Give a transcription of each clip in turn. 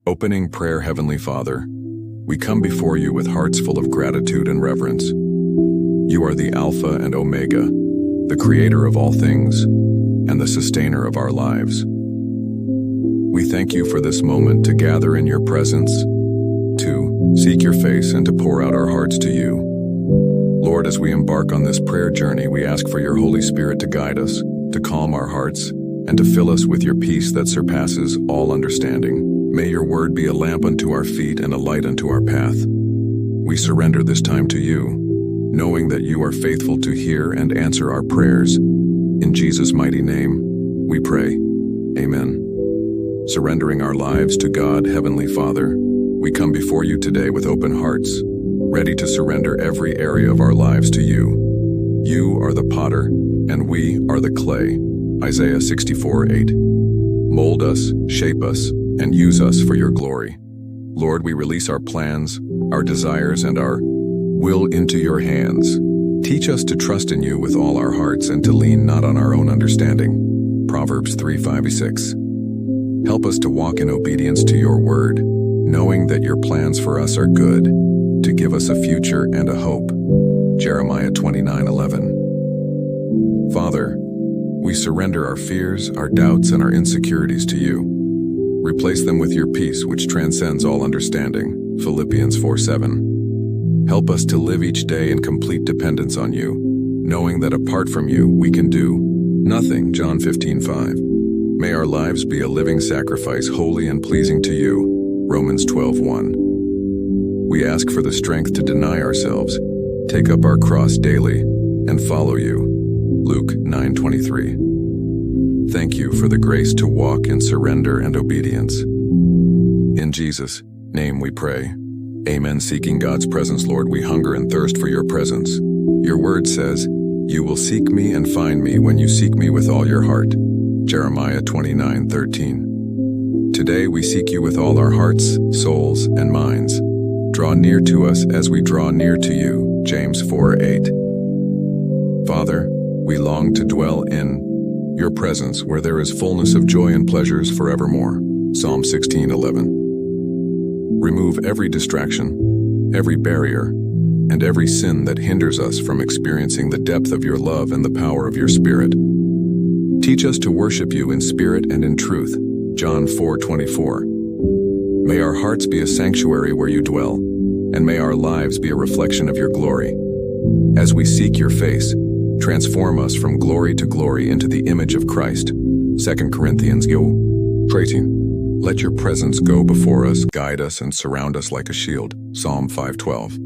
Opening prayer. Heavenly Father, we come before you with hearts full of gratitude and reverence. You are the Alpha and Omega, the creator of all things, and the sustainer of our lives. We thank you for this moment to gather in your presence, to seek your face and to pour out our hearts to you. Lord, as we embark on this prayer journey, we ask for your Holy Spirit to guide us, to calm our hearts, and to fill us with your peace that surpasses all understanding. May your word be a lamp unto our feet and a light unto our path. We surrender this time to you, knowing that you are faithful to hear and answer our prayers. In Jesus' mighty name, we pray. Amen. Surrendering our lives to God, Heavenly Father, we come before you today with open hearts, ready to surrender every area of our lives to you. You are the potter, and we are the clay. Isaiah 64:8. Mold us, shape us, and use us for your glory. Lord, we release our plans, our desires, and our will into your hands. Teach us to trust in you with all our hearts and to lean not on our own understanding. Proverbs 3:5-6. Help us to walk in obedience to your word, knowing that your plans for us are good, to give us a future and a hope. Jeremiah 29:11. Father, we surrender our fears, our doubts, and our insecurities to you. Replace them with your peace, which transcends all understanding. Philippians 4:7. Help us to live each day in complete dependence on you, knowing that apart from you, we can do nothing. John 15:5. May our lives be a living sacrifice, holy and pleasing to you. Romans 12:1. We ask for the strength to deny ourselves, take up our cross daily, and follow you. Luke 9:23. Thank you for the grace to walk in surrender and obedience. In Jesus' name we pray. Amen. Seeking God's presence, Lord, we hunger and thirst for your presence. Your word says, you will seek me and find me when you seek me with all your heart. Jeremiah 29:13. Today we seek you with all our hearts, souls, and minds. Draw near to us as we draw near to you. James 4:8. Father, we long to dwell in your presence where there is fullness of joy and pleasures forevermore. Psalm 16:11. Remove every distraction, every barrier, and every sin that hinders us from experiencing the depth of your love and the power of your Spirit. Teach us to worship you in spirit and in truth. John 4:24. May our hearts be a sanctuary where you dwell, and may our lives be a reflection of your glory. As we seek your face, transform us from glory to glory into the image of Christ. 2 Corinthians 13. Let your presence go before us, guide us, and surround us like a shield. Psalm 5:12.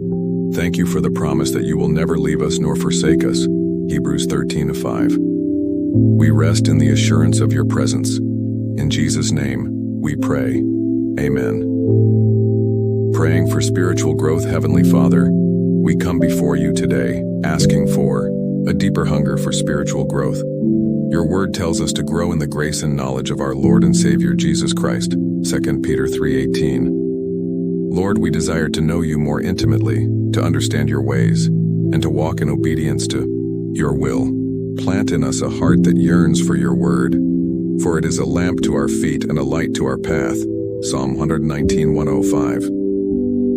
Thank you for the promise that you will never leave us nor forsake us. Hebrews 13:5. We rest in the assurance of your presence. In Jesus' name, we pray. Amen. Praying for spiritual growth. Heavenly Father, we come before you today, asking for a deeper hunger for spiritual growth. Your word tells us to grow in the grace and knowledge of our Lord and Savior Jesus Christ. 2 Peter 3:18. Lord, we desire to know you more intimately, to understand your ways, and to walk in obedience to your will. Plant in us a heart that yearns for your word, for it is a lamp to our feet and a light to our path. Psalm 119:105.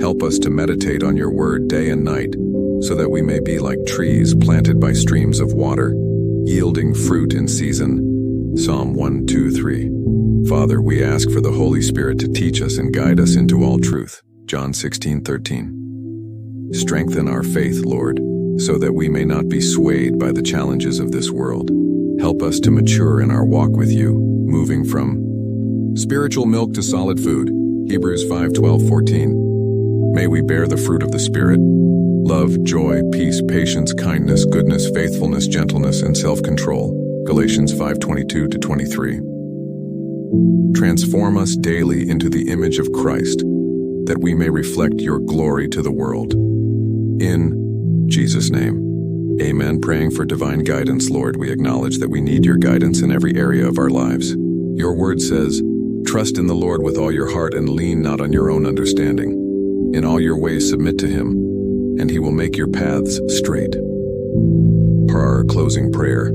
Help us to meditate on your word day and night, so that we may be like trees planted by streams of water, yielding fruit in season. Psalm 1:2-3. Father, we ask for the Holy Spirit to teach us and guide us into all truth. John 16:13. Strengthen our faith, Lord, so that we may not be swayed by the challenges of this world. Help us to mature in our walk with you, moving from spiritual milk to solid food. Hebrews 5:12-14. May we bear the fruit of the Spirit: love, joy, peace, patience, kindness, goodness, faithfulness, gentleness, and self-control. Galatians 5:22-23. Transform us daily into the image of Christ, that we may reflect your glory to the world. In Jesus' name, amen. Praying for divine guidance. Lord, we acknowledge that we need your guidance in every area of our lives. Your word says, trust in the Lord with all your heart and lean not on your own understanding. In all your ways submit to him, and he will make your paths straight. For our closing prayer.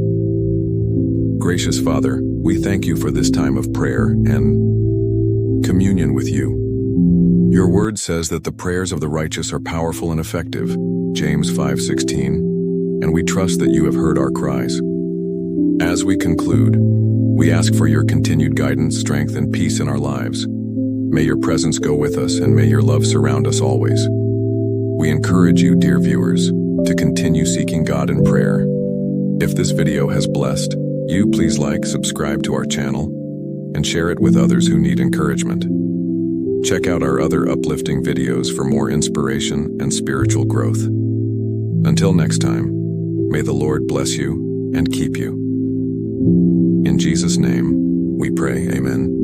Gracious Father, we thank you for this time of prayer and communion with you. Your word says that the prayers of the righteous are powerful and effective, James 5:16, and we trust that you have heard our cries. As we conclude, we ask for your continued guidance, strength, and peace in our lives. May your presence go with us, and may your love surround us always. We encourage you, dear viewers, to continue seeking God in prayer. If this video has blessed you, please like, subscribe to our channel, and share it with others who need encouragement. Check out our other uplifting videos for more inspiration and spiritual growth. Until next time, may the Lord bless you and keep you. In Jesus' name, we pray, amen.